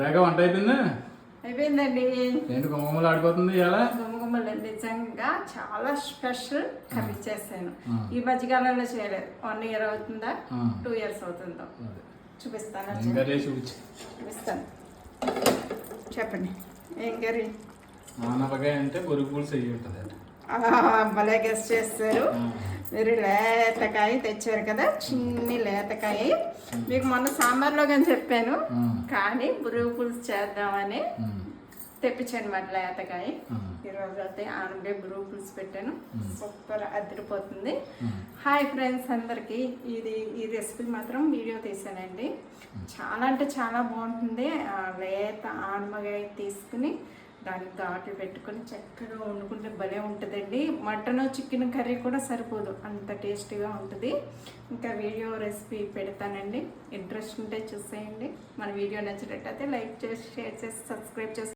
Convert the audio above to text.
రేగా వంట అయిపోయిందా? అయిపోయిందండి. ఏంటి గుమ్మగుమ్మలు ఆడిపోతుంది ఇలా? గుమ్మగుమ్మలు నిజంగా చాలా స్పెషల్ కర్రీ చేశాను. ఈ మధ్యకాలంలో చేయలేదు. 1 year అవుతుందా, 2 years అవుతుందో. చూపిస్తాను. చూపిస్తాను. చెప్పండి ఏం కర్రీ? ఆనపకాయ అంటే బొరుగు పులుసు అయ్యి ఉంటుంది. భలే గెస్ట్ చేస్తారు మీరు. లేతకాయ తెచ్చారు కదా, చిన్ని లేతకాయ. మీకు మొన్న సాంబార్లో కానీ చెప్పాను, కానీ బురుగు పులుసు చేద్దామని తెప్పించాను మాట లేతకాయ. ఈరోజు అయితే ఆనపకాయ బురుగు పులుసు పెట్టాను. సూపర్ అదిరిపోతుంది. హాయ్ ఫ్రెండ్స్ అందరికీ. ఈ రెసిపీ మాత్రం వీడియో తీసానండి. చాలా అంటే చాలా బాగుంటుంది. లేత ఆనపకాయ తీసుకుని దానికి ఘాట్లు పెట్టుకొని చక్కగా వండుకుంటే భలే ఉంటుందండి. మటన్ చికెన్ కర్రీ కూడా సరిపోదు, అంత టేస్టీగా ఉంటుంది. ఇంకా వీడియో రెసిపీ పెడతానండి. ఇంట్రెస్ట్ ఉంటే చూసేయండి. మన వీడియో నచ్చినట్టయితే లైక్ చేసి, షేర్ చేసి, సబ్స్క్రైబ్ చేసి